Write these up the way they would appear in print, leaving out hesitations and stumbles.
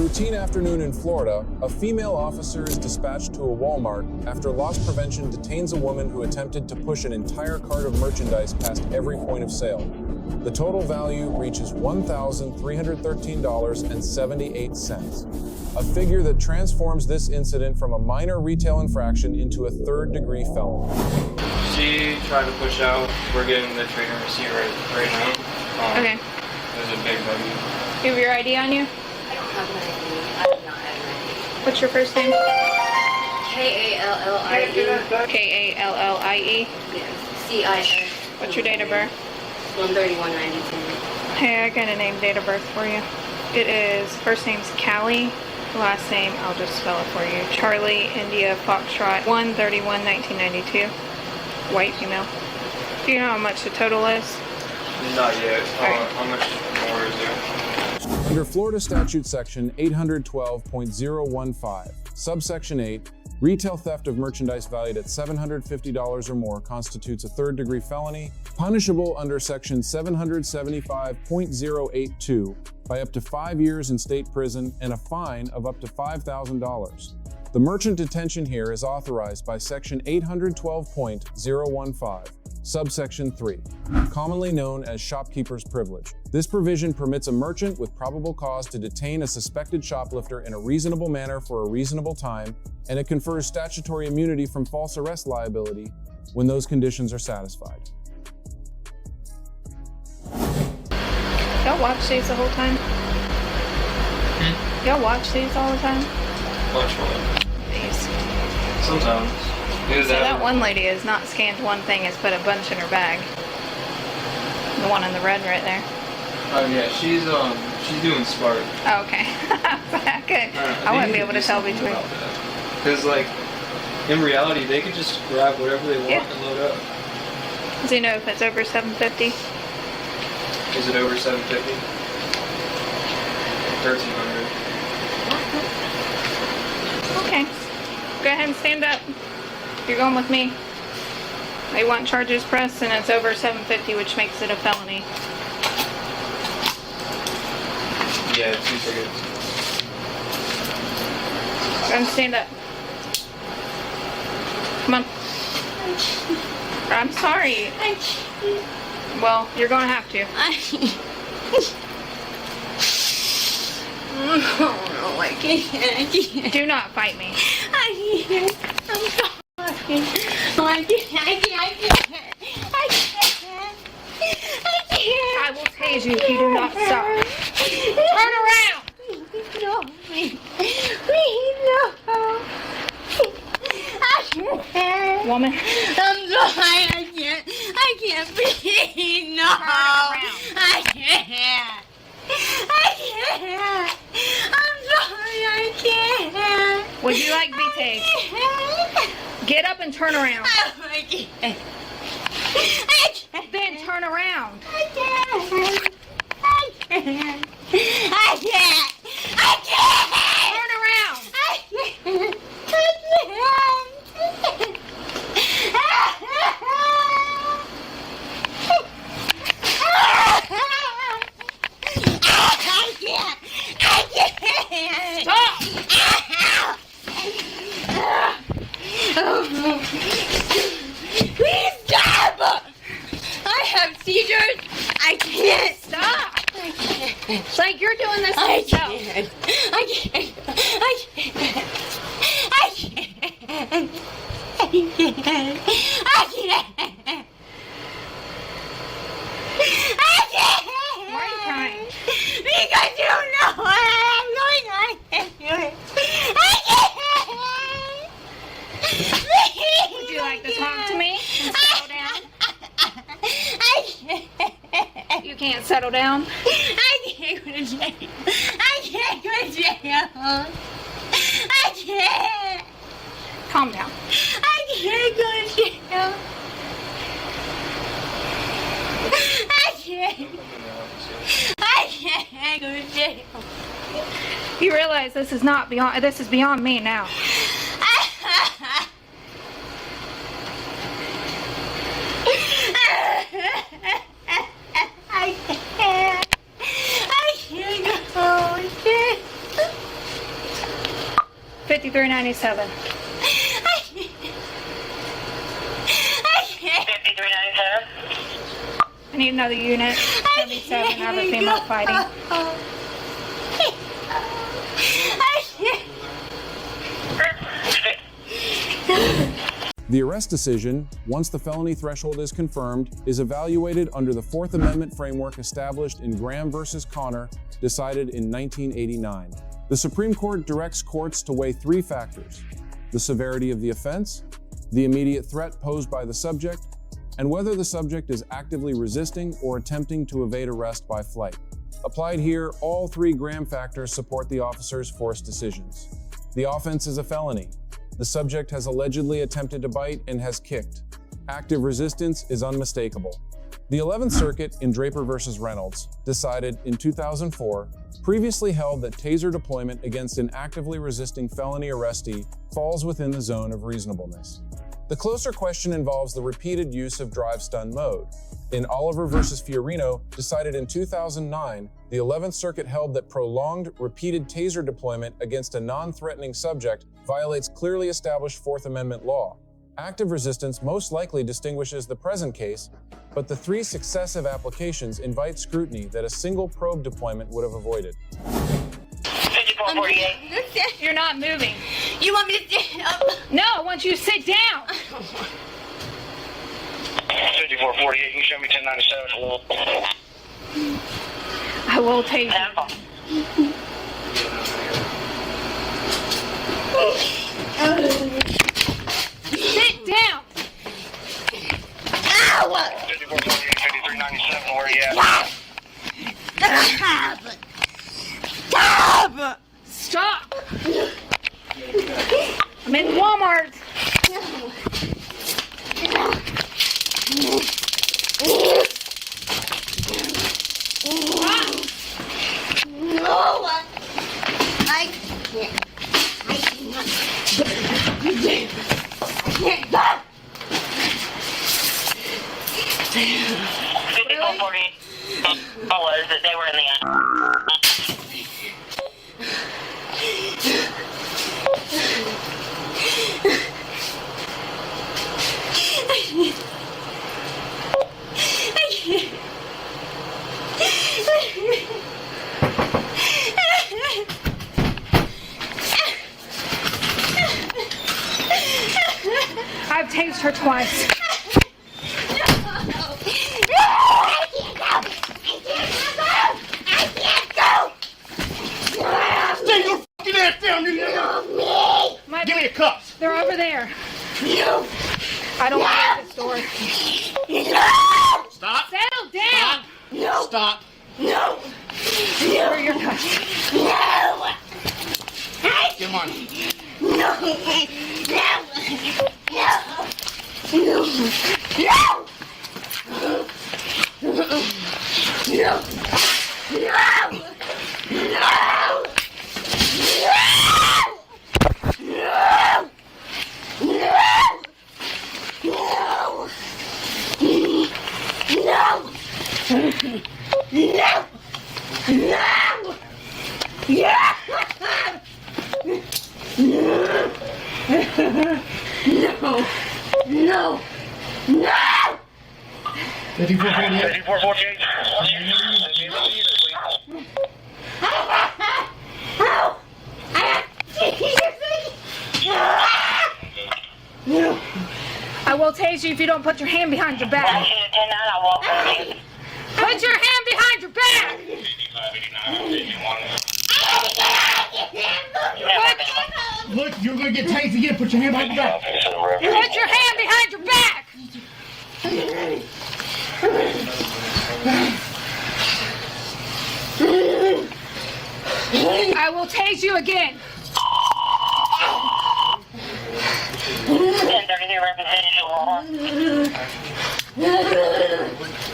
routine afternoon in Florida, a female officer is dispatched to a Walmart after loss prevention detains a woman who attempted to push an entire cart of merchandise past every point of sale. The total value reaches $1,313.78, a figure that transforms this incident from a minor retail infraction into a third-degree felony. She tried to push out. We're getting the trigger receipt right now. Okay. There's a big buggy. You have your ID on you? I don't have an ID. I do not have an ID. What's your first name? Kallie. Kallie? Yes. CIS. What's your date of birth? 13192. Hey, I got a name, date of birth for you. It is, first name's Callie. Last name, I'll just spell it for you. Charlie, India, Foxtrot, 1/31/1992. White female. Do you know how much the total is? Not yet. Right. How much more is there? Under Florida Statute Section 812.015, subsection 8, retail theft of merchandise valued at $750 or more constitutes a third-degree felony, punishable under Section 775.082 by up to 5 years in state prison and a fine of up to $5,000. The merchant detention here is authorized by Section 812.015, subsection 3, commonly known as shopkeeper's privilege. This provision permits a merchant with probable cause to detain a suspected shoplifter in a reasonable manner for a reasonable time, and it confers statutory immunity from false arrest liability when those conditions are satisfied. Y'all watch these the whole time? Y'all watch these all the time? Watch one. These. Sometimes. So that one lady has not scanned one thing, has put a bunch in her bag. The one in the red right there. Oh yeah, she's doing smart. Oh, okay. Okay. I wouldn't be able to tell between. Because like, in reality, they could just grab whatever they want and load up. Do you know if it's over 750? Is it over 750? 1300. Okay. Go ahead and stand up. You're going with me. They want charges pressed and it's over 750, which makes it a felony. Yeah, 2 tickets. Go ahead and stand up. Come on. I'm sorry. Well, you're going to have to. No, I can't. Do not fight me. I can't. I'm sorry. No, I can't. I will tase you if you do not stop. Turn around! No, please, no. I can't. Woman. I'm sorry, I can't breathe. No. Turn around. I can't. I'm sorry, I can't. Would you like to be tased? Get up and turn around. I can't. Then turn around. I can't. Turn around. Stop. Please stop! I have seizures. I can't. Stop. I can't. It's like you're doing this to I yourself. can't. I can't. Why are you crying? Because you don't know what I'm going on. I can't. Would you like to talk to me and settle down? You can't settle down? I can't go to jail. I can't go to jail. I can't. Calm down. I can't go to jail. I can't go to jail. You realize this is beyond me now. I can't go. 5397. I need another unit. 77. I have a female fighting. The arrest decision, once the felony threshold is confirmed, is evaluated under the Fourth Amendment framework established in Graham versus Connor, decided in 1989. The Supreme Court directs courts to weigh three factors: the severity of the offense, the immediate threat posed by the subject, and whether the subject is actively resisting or attempting to evade arrest by flight. Applied here, all three Graham factors support the officer's forced decisions. The offense is a felony. The subject has allegedly attempted to bite and has kicked. Active resistance is unmistakable. The 11th Circuit in Draper versus Reynolds decided in 2004, previously held that taser deployment against an actively resisting felony arrestee falls within the zone of reasonableness. The closer question involves the repeated use of drive-stun mode. In Oliver versus Fiorino, decided in 2009, the 11th Circuit held that prolonged, repeated taser deployment against a non-threatening subject violates clearly established Fourth Amendment law. Active resistance most likely distinguishes the present case, but the three successive applications invite scrutiny that a single probe deployment would have avoided. 5448. You're not moving. You want me to stand up? No, I want you to sit down. 5448, you can show me 1097. I will take you. Sit down. Ow! 5448, 5397, where you at? Stop. I'm in Walmart. No, I can't. I cannot. I can't go. 5448, what was it? They were in the end. I've tased her twice. Stay your fucking ass down, you nigga! Give me your cups! They're over there. No. I don't want to break this door. No. Stop! Settle down. No. Stop! No. Where are your cuffs? No. Come on. No. No. No. No. No. No. 5448. 5448. I will tase you if you don't put your hand behind your back. Put your hand behind your back. Look, you're gonna get tased again. Put your hand behind your back. Put your hand behind your back. I will tase you again.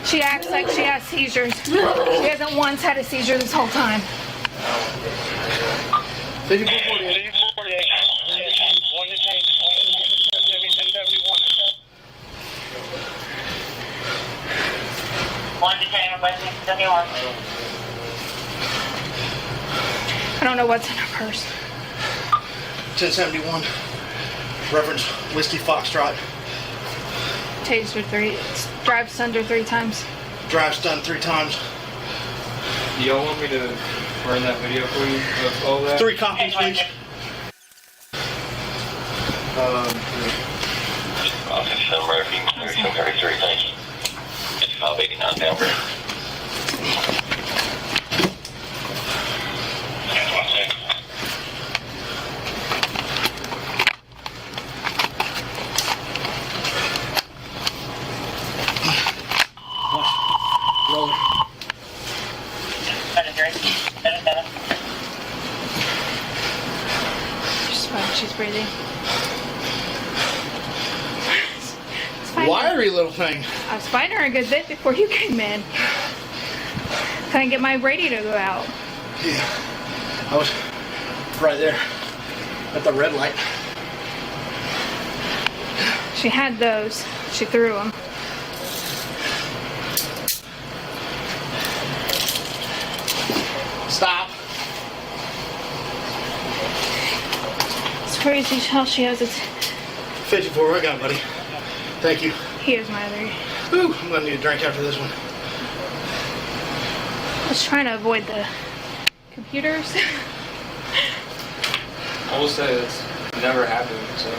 She acts like she has seizures. She hasn't once had a seizure this whole time. 5448. 5448. One detained. 1071. One detained. I don't know what's in her purse. 1071. Reference Whiskey Foxtrot. Taser 3. Drive under 3 times. Drive stun 3 times. Do y'all want me to burn that video for you of all that? 3 copies, please. Office Murphy, 33, thank you. It's 589 Denver. Roll it. She's fine. She's breathing. It's fine. Wiry little thing. I was fighting her a good bit before you came in. Couldn't get my radio to go out. Yeah. I was right there at the red light. She had those. She threw them. Stop. It's crazy how she has it. 54, I got it, buddy. Thank you. Here's my other. Ooh, I'm gonna need a drink after this one. I was trying to avoid the computers. I will say that's never happened, so.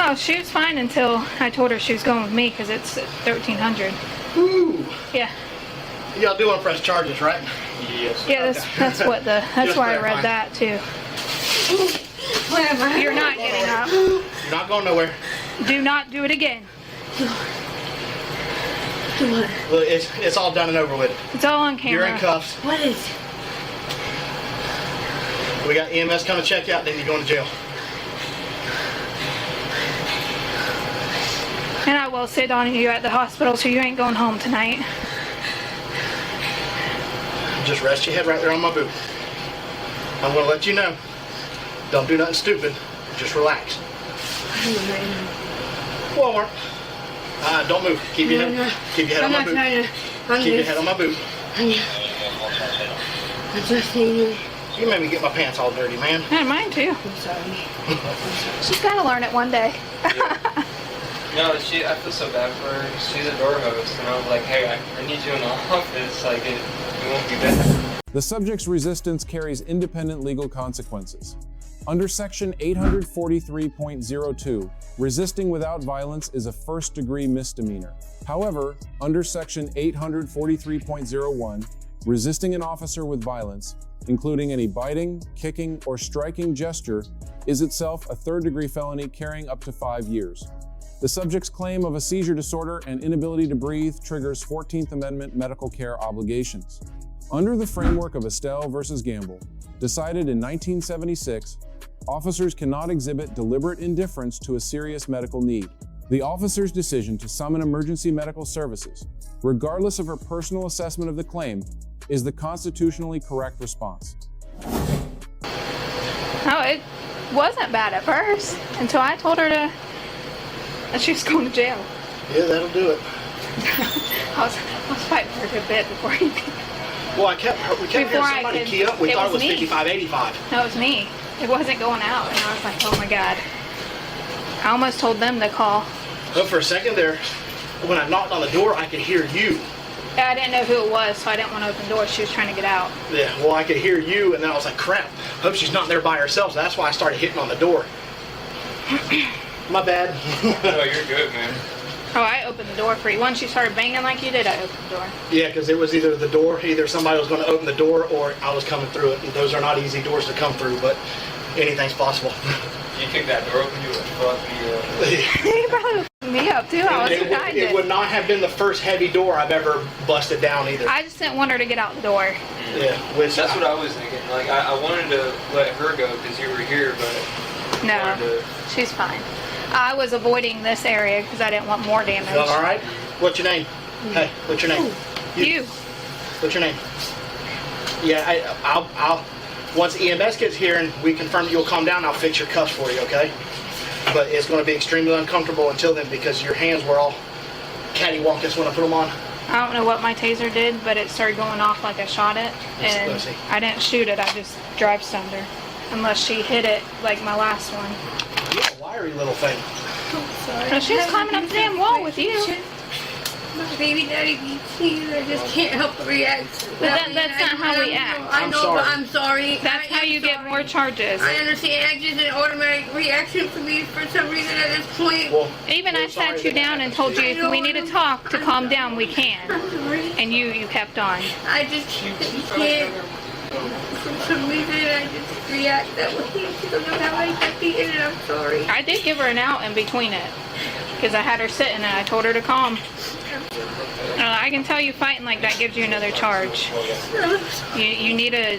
Oh, she was fine until I told her she was going with me because it's 1300. Ooh. Yeah. Y'all do want to press charges, right? Yes. Yeah, that's what the that's Just why I verifying. read that too. Where am I? You're not getting up. You're not going nowhere. Do not do it again. Do what? Well, it's all done and over with. It's all on You're in camera. cuffs. What is? We got EMS coming to check you out, then you're going to jail. And I will sit on you at the hospital, so you ain't going home tonight. Just rest your head right there on my boot. I'm going to let you know. Don't do nothing stupid. Just relax. Walmart. Don't move. Keep your head. Keep your head on my boot. Keep your head on my boot. I'm just saying. You made me get my pants all dirty, man. And mine too. I'm sorry. She's got to learn it one day. No, I feel so bad for her. She's a door host, and I was like, hey, I need you in the office. Like, it won't be bad. The subject's resistance carries independent legal consequences. Under Section 843.02, resisting without violence is a first-degree misdemeanor. However, under Section 843.01, resisting an officer with violence, including any biting, kicking, or striking gesture, is itself a third-degree felony carrying up to 5 years. The subject's claim of a seizure disorder and inability to breathe triggers 14th Amendment medical care obligations. Under the framework of Estelle versus Gamble, decided in 1976, officers cannot exhibit deliberate indifference to a serious medical need. The officer's decision to summon emergency medical services, regardless of her personal assessment of the claim, is the constitutionally correct response. Oh, it wasn't bad at first until I told her that she was going to jail. Yeah, that'll do it. I was fighting for a good bit before he did. Well, we kept hearing somebody key up. We thought it was 5585. No, it was me. It wasn't going out, and I was like, oh my God. I almost told them to call. But for a second there, when I knocked on the door, I could hear you. I didn't know who it was, so I didn't want to open doors. She was trying to get out. Yeah, well, I could hear you, and then I was like, crap, hope she's not there by herself. So that's why I started hitting on the door. My bad. No, you're good, man. Oh, I opened the door for you. Once you started banging like you did, I opened the door. Yeah, because it was either the door, either somebody was going to open the door, or I was coming through it. And those are not easy doors to come through, but anything's possible. You kicked that door open, you would fuck me up. You probably opened me up too. I was behind It would not have been the first heavy door I've ever busted down either. I just didn't want her to get out the door. Yeah, which That's what I was thinking. Like, I wanted to let her go because you were here, but No, wanted to... she's fine. I was avoiding this area because I didn't want more damage. all right. What's your name? Hey, what's your name? You. What's your name? Yeah, I'll. Once EMS gets here and we confirm that you'll calm down, I'll fix your cuffs for you, okay? But it's going to be extremely uncomfortable until then because your hands were all cattywampus when I put them on. I don't know what my taser did, but it started going off like I shot it, and Let's see. I didn't shoot it. I just drive stunned her. unless she hit it like my last one. You're a wiry little thing. I'm sorry. No, she was climbing up the damn wall with you. My baby daddy beats you. I just can't help but react. But that's not how we act. I know, but I'm sorry. That's how you get more charges. I understand. It's just an automatic reaction for me for some reason at this point. Well, Even I sat you down and told you if we need to talk to calm down, we can. I'm sorry. And you kept on. I just can't. For some reason, I just react that way because of how I get beaten, and I'm sorry. I did give her an out in between it. Because I had her sitting and I told her to calm. I can tell you fighting like that gives you another charge. You need to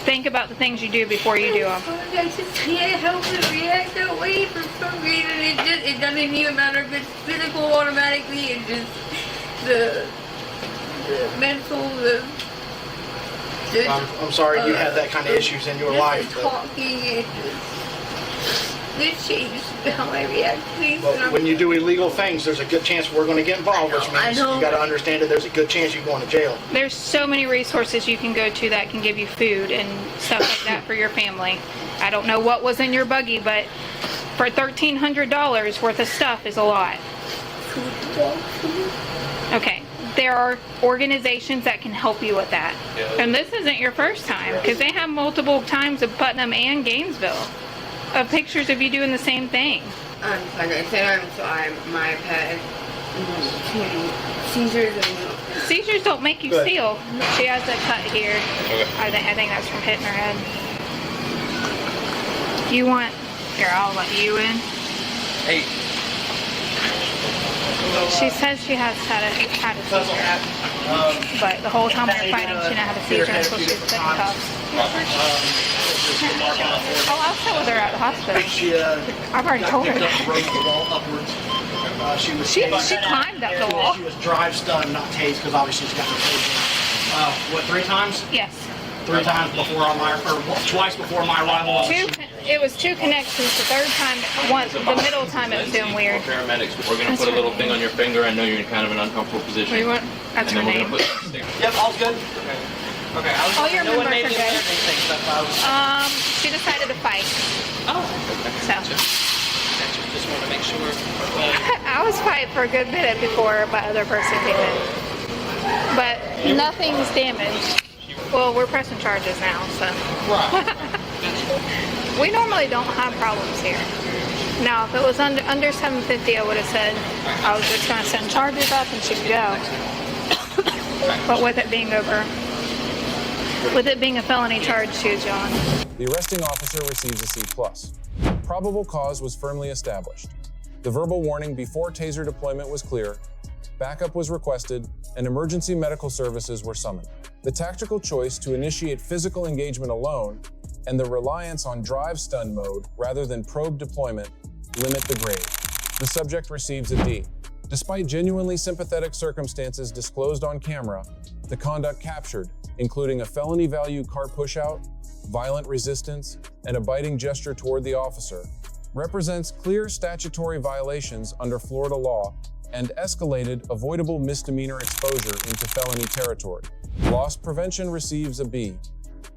think about the things you do before you do them. I just can't help but react that way for some reason. It doesn't even matter if it's physical automatically. It's just the mental, I'm sorry you had that kind of issues in your life. Just talking, it changed how I react to things. But when you do illegal things, there's a good chance we're going to get involved, which means you got to understand that there's a good chance you're going to jail. There's so many resources you can go to that can give you food and stuff like that for your family. I don't know what was in your buggy, but for $1,300 worth of stuff is a lot. Okay, there are organizations that can help you with that. And this isn't your first time, because they have multiple times of Putnam and Gainesville of pictures of you doing the same thing. Like I said, I'm sorry. My pet seizures and Seizures don't make you steal. She has a cut here. I think that's from hitting her head. You want... Here, I'll let you in. Hey. She says she has had a seizure. But the whole time we were fighting, she didn't have a seizure until she was put in cuffs. Oh, I'll sit with her at the hospital. I've already told her that. She climbed up the wall. She was drive stunned, not tased, because obviously she's got no tasing. What, 3 times? Yes. 3 times before twice before my arrival. It was 2 connections. The third time, the middle time it was doing weird. Paramedics, we're going to put a little thing on your finger. I know you're in kind of an uncomfortable position. What do you want? That's her name. Yep, all's good. Okay. All your no one members made are me good. anything, so I was She decided to fight. Oh. So. Just want to make sure. I was fighting for a good minute before my other person came in. But nothing's damaged. Well, we're pressing charges now, so. Right. We normally don't have problems here. Now, if it was under 750, I would have said I was just going to send charges up and she could go. But with it being a felony charge, she was gone. The arresting officer receives a C+. Probable cause was firmly established. The verbal warning before taser deployment was clear, backup was requested, and emergency medical services were summoned. The tactical choice to initiate physical engagement alone and the reliance on drive stun mode rather than probe deployment limit the grade. The subject receives a D. Despite genuinely sympathetic circumstances disclosed on camera, the conduct captured, including a felony value car pushout, violent resistance, and a biting gesture toward the officer, represents clear statutory violations under Florida law and escalated avoidable misdemeanor exposure into felony territory. Loss prevention receives a B.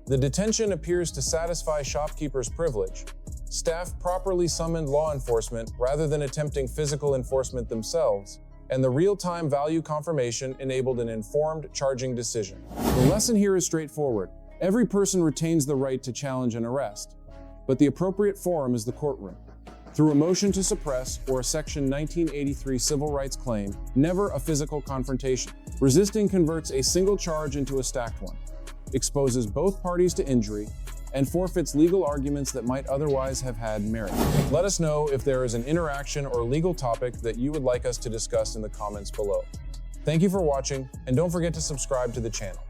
The detention appears to satisfy shopkeepers' privilege. Staff properly summoned law enforcement rather than attempting physical enforcement themselves, and the real-time value confirmation enabled an informed charging decision. The lesson here is straightforward. Every person retains the right to challenge an arrest, but the appropriate forum is the courtroom. Through a motion to suppress or a Section 1983 civil rights claim, never a physical confrontation. Resisting converts a single charge into a stacked one, exposes both parties to injury, and forfeits legal arguments that might otherwise have had merit. Let us know if there is an interaction or legal topic that you would like us to discuss in the comments below. Thank you for watching, and don't forget to subscribe to the channel.